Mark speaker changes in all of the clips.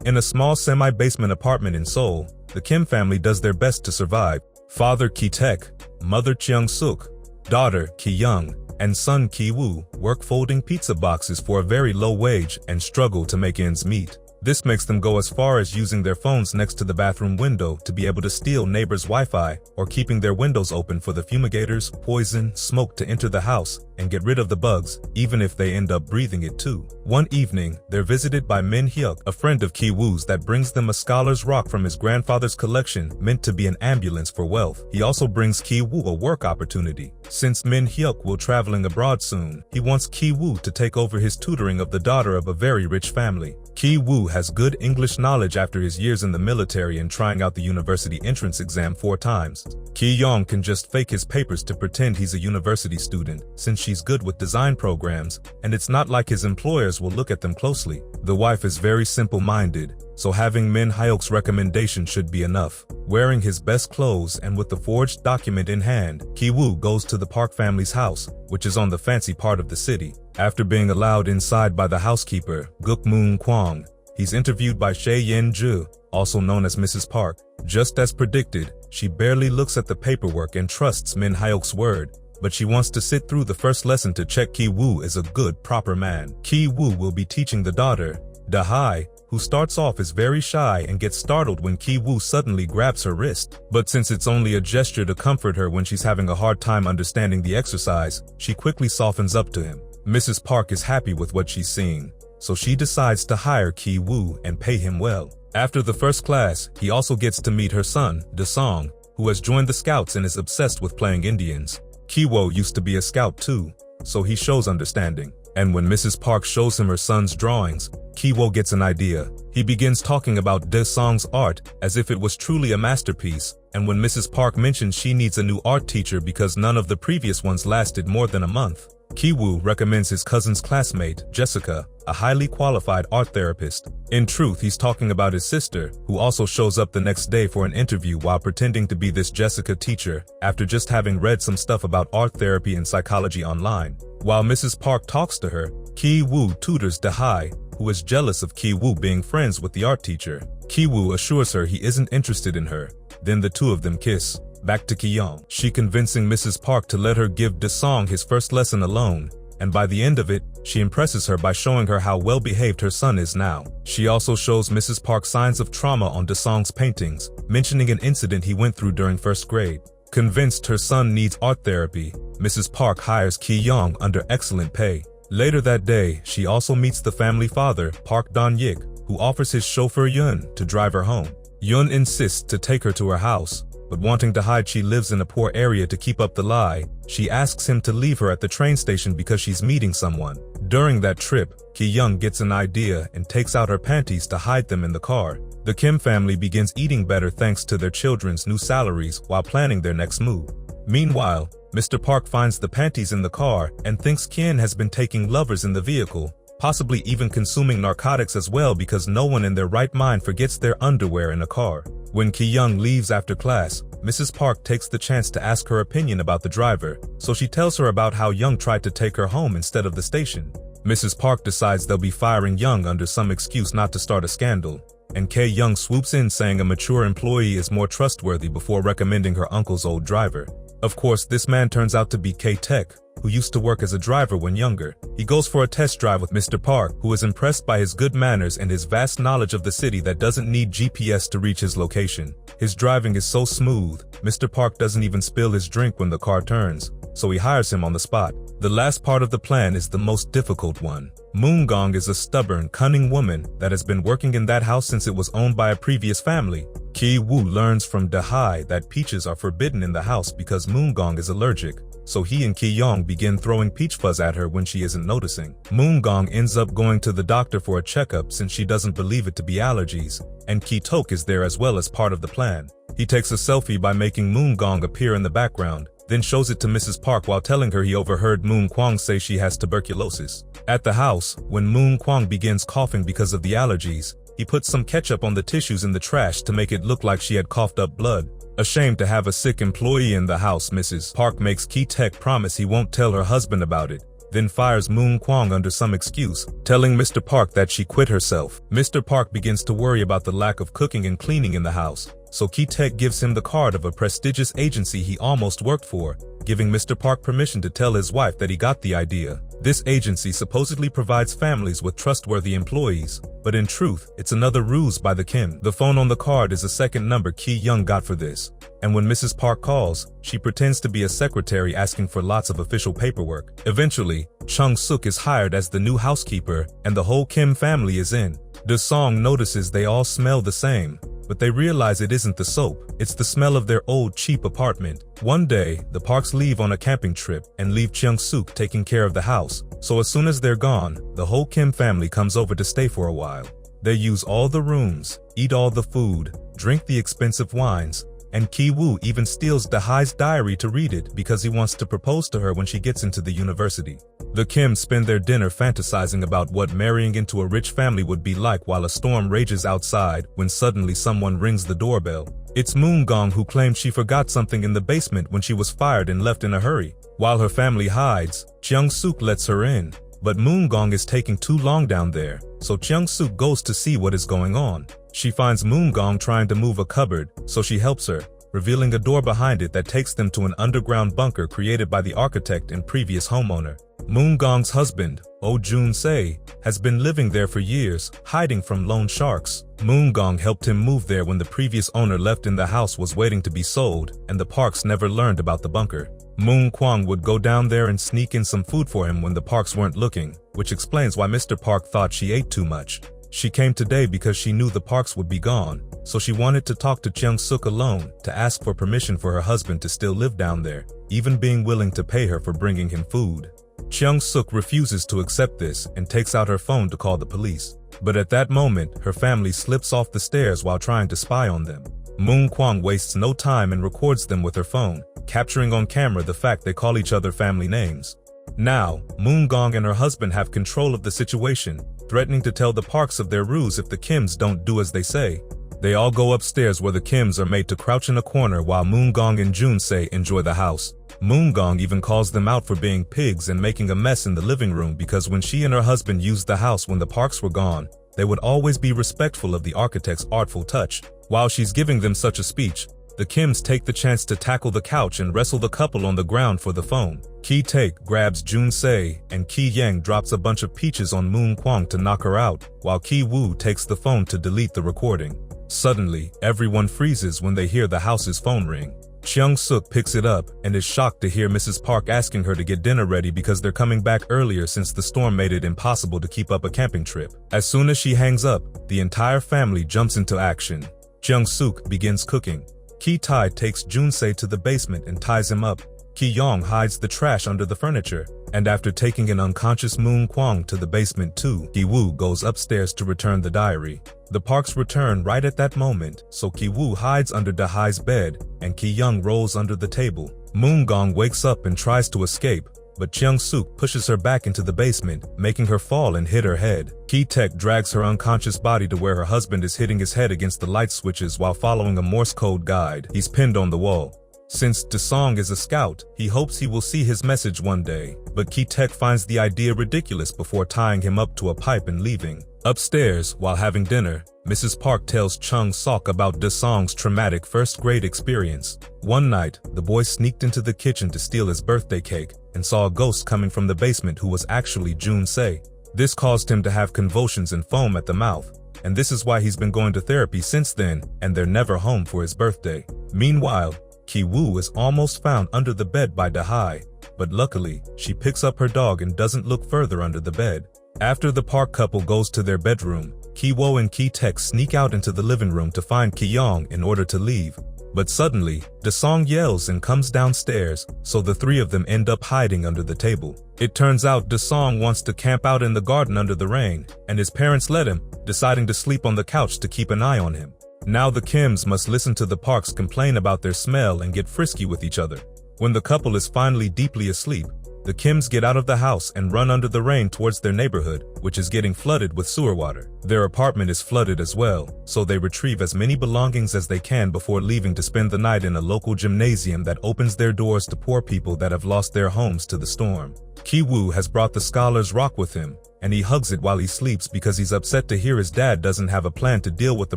Speaker 1: In a small semi-basement apartment in Seoul, the Kim family does their best to survive. Father Ki-taek, mother Cheong-suk, daughter Ki-young, and son Ki-woo work folding pizza boxes for a very low wage and struggle to make ends meet. This makes them go as far as using their phones next to the bathroom window to be able to steal neighbors' Wi-Fi, or keeping their windows open for the fumigators, poison, smoke to enter the house and get rid of the bugs, even if they end up breathing it too. One evening, they're visited by Min Hyuk, a friend of Ki-woo's that brings them a scholar's rock from his grandfather's collection meant to be an ambulance for wealth. He also brings Ki-woo a work opportunity. Since Min Hyuk will traveling abroad soon, he wants Ki-woo to take over his tutoring of the daughter of a very rich family. Ki-woo has good English knowledge after his years in the military and trying out the university entrance exam 4 times. Ki-young can just fake his papers to pretend he's a university student, since she's good with design programs, and it's not like his employers will look at them closely. The wife is very simple-minded, so having Min Hyuk's recommendation should be enough. Wearing his best clothes and with the forged document in hand, Ki-woo goes to the Park family's house, which is on the fancy part of the city. After being allowed inside by the housekeeper, Guk Moon Kwang, he's interviewed by Shea Yen-ju, also known as Mrs. Park. Just as predicted, she barely looks at the paperwork and trusts Min Hyuk's word, but she wants to sit through the first lesson to check Ki-woo is a good, proper man. Ki-woo will be teaching the daughter, Da-hai, who starts off as very shy and gets startled when Ki-woo suddenly grabs her wrist. But since it's only a gesture to comfort her when she's having a hard time understanding the exercise, she quickly softens up to him. Mrs. Park is happy with what she's seeing, so she decides to hire Ki-woo and pay him well. After the first class, he also gets to meet her son, Da-song, who has joined the scouts and is obsessed with playing Indians. Ki-woo used to be a scout too, so he shows understanding. And when Mrs. Park shows him her son's drawings, Ki-woo gets an idea. He begins talking about Da-song's art as if it was truly a masterpiece, and when Mrs. Park mentions she needs a new art teacher because none of the previous ones lasted more than a month, Ki-woo recommends his cousin's classmate, Jessica, a highly qualified art therapist. In truth, he's talking about his sister, who also shows up the next day for an interview while pretending to be this Jessica teacher after just having read some stuff about art therapy and psychology online. While Mrs. Park talks to her, Ki-woo tutors Da-hai, who is jealous of Ki-woo being friends with the art teacher. Ki-woo assures her he isn't interested in her. Then the two of them kiss. Back to Ki-young. She convincing Mrs. Park to let her give Da-song his first lesson alone, and by the end of it, she impresses her by showing her how well-behaved her son is now. She also shows Mrs. Park signs of trauma on Da-song's paintings, mentioning an incident he went through during first grade. Convinced her son needs art therapy, Mrs. Park hires Ki-young under excellent pay. Later that day, she also meets the family father, Park Don-yik, who offers his chauffeur Yun to drive her home. Yun insists to take her to her house, but wanting to hide she lives in a poor area to keep up the lie, she asks him to leave her at the train station because she's meeting someone. During that trip, Ki-young gets an idea and takes out her panties to hide them in the car. The Kim family begins eating better thanks to their children's new salaries while planning their next move. Meanwhile, Mr. Park finds the panties in the car and thinks Kien has been taking lovers in the vehicle, possibly even consuming narcotics as well because no one in their right mind forgets their underwear in a car. When Ki-young leaves after class, Mrs. Park takes the chance to ask her opinion about the driver, so she tells her about how Young tried to take her home instead of the station. Mrs. Park decides they'll be firing Young under some excuse not to start a scandal, and K-young swoops in saying a mature employee is more trustworthy before recommending her uncle's old driver. Of course, this man turns out to be K-Tech, who used to work as a driver when younger. He goes for a test drive with Mr. Park, who is impressed by his good manners and his vast knowledge of the city that doesn't need GPS to reach his location. His driving is so smooth, Mr. Park doesn't even spill his drink when the car turns, so he hires him on the spot. The last part of the plan is the most difficult one. Moon-gong is a stubborn, cunning woman that has been working in that house since it was owned by a previous family. Ki-woo learns from Da-hai that peaches are forbidden in the house because Moon-gong is allergic, so he and Ki-young begin throwing peach fuzz at her when she isn't noticing. Moon-gong ends up going to the doctor for a checkup since she doesn't believe it to be allergies, and Ki-tok is there as well as part of the plan. He takes a selfie by making Moon-gong appear in the background, then shows it to Mrs. Park while telling her he overheard Moon Kwang say she has tuberculosis. At the house, when Moon Kwang begins coughing because of the allergies, he puts some ketchup on the tissues in the trash to make it look like she had coughed up blood. Ashamed to have a sick employee in the house, Mrs. Park makes Ki-tek promise he won't tell her husband about it. then fires Moon Kwang under some excuse, telling Mr. Park that she quit herself. Mr. Park begins to worry about the lack of cooking and cleaning in the house, so Ki-taek gives him the card of a prestigious agency he almost worked for, giving Mr. Park permission to tell his wife that he got the idea. This agency supposedly provides families with trustworthy employees, but in truth, it's another ruse by the Kim. The phone on the card is a second number Ki-young got for this, and when Mrs. Park calls, she pretends to be a secretary asking for lots of official paperwork. Eventually, Chung-suk is hired as the new housekeeper, and the whole Kim family is in. Do-song notices they all smell the same, but they realize it isn't the soap, it's the smell of their old cheap apartment. One day, the Parks leave on a camping trip and leave Chung-suk taking care of the house, so as soon as they're gone, the whole Kim family comes over to stay for a while. They use all the rooms, eat all the food, drink the expensive wines, and Ki-woo even steals Da-hai's diary to read it because he wants to propose to her when she gets into the university. The Kims spend their dinner fantasizing about what marrying into a rich family would be like while a storm rages outside when suddenly someone rings the doorbell. It's Moon Gong, who claims she forgot something in the basement when she was fired and left in a hurry. While her family hides, Chung-suk lets her in, but Moon Gong is taking too long down there, so Chung-suk goes to see what is going on. She finds Moon Gong trying to move a cupboard, so she helps her, revealing a door behind it that takes them to an underground bunker created by the architect and previous homeowner. Moon Gong's husband, Oh Jun-se, has been living there for years, hiding from loan sharks. Moon Gong helped him move there when the previous owner left and the house was waiting to be sold, and the Parks never learned about the bunker. Moon Kwang would go down there and sneak in some food for him when the Parks weren't looking, which explains why Mr. Park thought she ate too much. She came today because she knew the Parks would be gone, so she wanted to talk to Chung-suk alone to ask for permission for her husband to still live down there, even being willing to pay her for bringing him food. Chung-suk refuses to accept this and takes out her phone to call the police. But at that moment, her family slips off the stairs while trying to spy on them. Moon Kwang wastes no time and records them with her phone, capturing on camera the fact they call each other family names. Now, Moon Gong and her husband have control of the situation, threatening to tell the Parks of their ruse if the Kims don't do as they say. They all go upstairs where the Kims are made to crouch in a corner while Moon Gong and Jun-se enjoy the house. Moon Gong even calls them out for being pigs and making a mess in the living room because when she and her husband used the house when the Parks were gone, they would always be respectful of the architect's artful touch. While she's giving them such a speech, the Kims take the chance to tackle the couch and wrestle the couple on the ground for the phone. Ki-taek grabs Jun-se, and Ki-yang drops a bunch of peaches on Moon Kwang to knock her out, while Ki-woo takes the phone to delete the recording. Suddenly, everyone freezes when they hear the house's phone ring. Chung-suk picks it up and is shocked to hear Mrs. Park asking her to get dinner ready because they're coming back earlier since the storm made it impossible to keep up a camping trip. As soon as she hangs up, the entire family jumps into action. Chung-suk begins cooking. Ki-tae takes Jun-se to the basement and ties him up. Ki-young hides the trash under the furniture, and after taking an unconscious Moon Kwang to the basement too, Ki-woo goes upstairs to return the diary. The Parks return right at that moment, so Ki-woo hides under Da-hai's bed, and Ki-young rolls under the table. Moon Gong wakes up and tries to escape, but Chung-suk pushes her back into the basement, making her fall and hit her head. Ki-taek drags her unconscious body to where her husband is hitting his head against the light switches while following a Morse code guide. He's pinned on the wall. Since Do-song is a scout, he hopes he will see his message one day, but Ki-taek finds the idea ridiculous before tying him up to a pipe and leaving. Upstairs, while having dinner, Mrs. Park tells Chung-sok about Do-song's traumatic first-grade experience. One night, the boy sneaked into the kitchen to steal his birthday cake and saw a ghost coming from the basement who was actually Jun-se. This caused him to have convulsions and foam at the mouth, and this is why he's been going to therapy since then, and they're never home for his birthday. Meanwhile, Ki-woo is almost found under the bed by Da-hai, but luckily, she picks up her dog and doesn't look further under the bed. After the Park couple goes to their bedroom, Ki-woo and Ki-taek sneak out into the living room to find Ki-young in order to leave. But suddenly, Do-song yells and comes downstairs, so the three of them end up hiding under the table. It turns out Do-song wants to camp out in the garden under the rain, and his parents let him, deciding to sleep on the couch to keep an eye on him. Now the Kims must listen to the Parks complain about their smell and get frisky with each other. When the couple is finally deeply asleep, The Kims get out of the house and run under the rain towards their neighborhood, which is getting flooded with sewer water. Their apartment is flooded as well, so they retrieve as many belongings as they can before leaving to spend the night in a local gymnasium that opens their doors to poor people that have lost their homes to the storm. Ki-woo has brought the scholar's rock with him, and he hugs it while he sleeps because he's upset to hear his dad doesn't have a plan to deal with the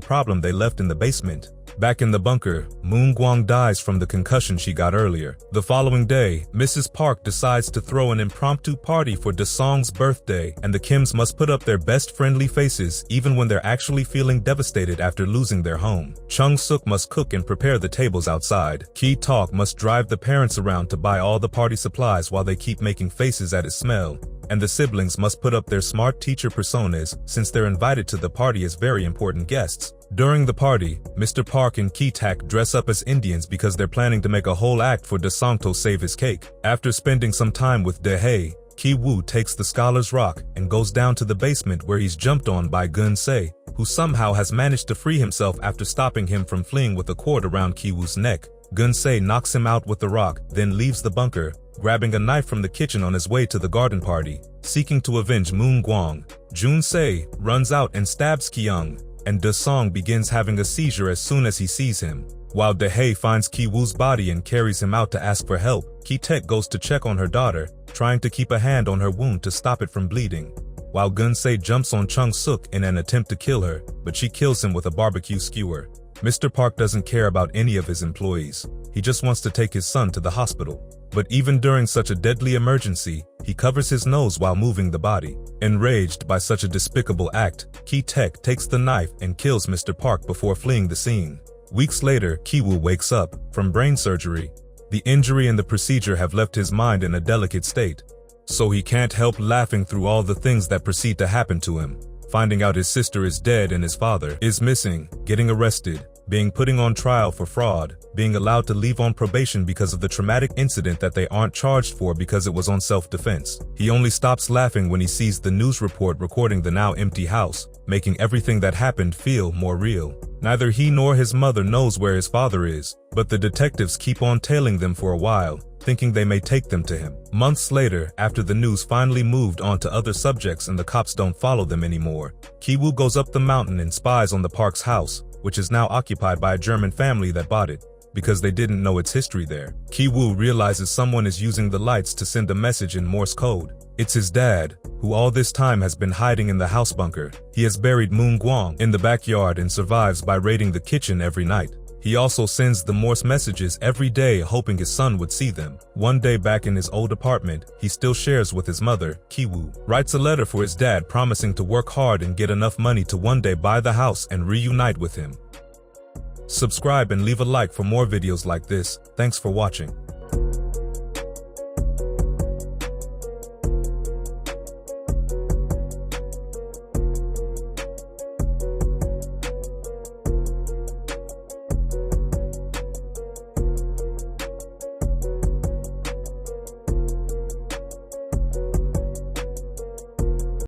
Speaker 1: problem they left in the basement. Back in the bunker, Moon-gwang dies from the concussion she got earlier. The following day, Mrs. Park decides to throw an impromptu party for Da-song's birthday, and the Kims must put up their best friendly faces even when they're actually feeling devastated after losing their home. Chung-suk must cook and prepare the tables outside. Ki-tak must drive the parents around to buy all the party supplies while they keep making faces at his smell. And the siblings must put up their smart teacher personas since they're invited to the party as very important guests. During the party, Mr. Park and Ki-tak dress up as Indians because they're planning to make a whole act for Da-song to save his cake. After spending some time with Dae-hae, Ki-woo takes the scholar's rock and goes down to the basement where he's jumped on by Gun-se, who somehow has managed to free himself after stopping him from fleeing with a cord around Ki-woo's neck. Gun-se knocks him out with the rock, then leaves the bunker, grabbing a knife from the kitchen on his way to the garden party. Seeking to avenge Moon-gwang, Jun-se runs out and stabs Ki-young, and Da-song begins having a seizure as soon as he sees him. While Dae-hae finds Ki-woo's body and carries him out to ask for help, Ki-taek goes to check on her daughter, trying to keep a hand on her wound to stop it from bleeding. While Gun-se jumps on Chung-suk in an attempt to kill her, but she kills him with a barbecue skewer. Mr. Park doesn't care about any of his employees. He just wants to take his son to the hospital. But even during such a deadly emergency, he covers his nose while moving the body. Enraged by such a despicable act, Ki-taek takes the knife and kills Mr. Park before fleeing the scene. Weeks later, Ki-woo wakes up from brain surgery. The injury and the procedure have left his mind in a delicate state, so he can't help laughing through all the things that proceed to happen to him. Finding out his sister is dead and his father is missing, getting arrested, being put on trial for fraud, being allowed to leave on probation because of the traumatic incident that they aren't charged for because it was on self-defense. He only stops laughing when he sees the news report recording the now empty house, making everything that happened feel more real. Neither he nor his mother knows where his father is, but the detectives keep on tailing them for a while, thinking they may take them to him. Months later, after the news finally moved on to other subjects and the cops don't follow them anymore, Ki-woo goes up the mountain and spies on the Park's house, which is now occupied by a German family that bought it, because they didn't know its history there. Ki-woo realizes someone is using the lights to send a message in Morse code. It's his dad, who all this time has been hiding in the house bunker. He has buried Moon-gwang in the backyard and survives by raiding the kitchen every night. He also sends the Morse messages every day hoping his son would see them. One day back in his old apartment, he still shares with his mother, Ki-woo, writes a letter for his dad promising to work hard and get enough money to one day buy the house and reunite with him. Subscribe and leave a like for more videos like this. Thanks for watching.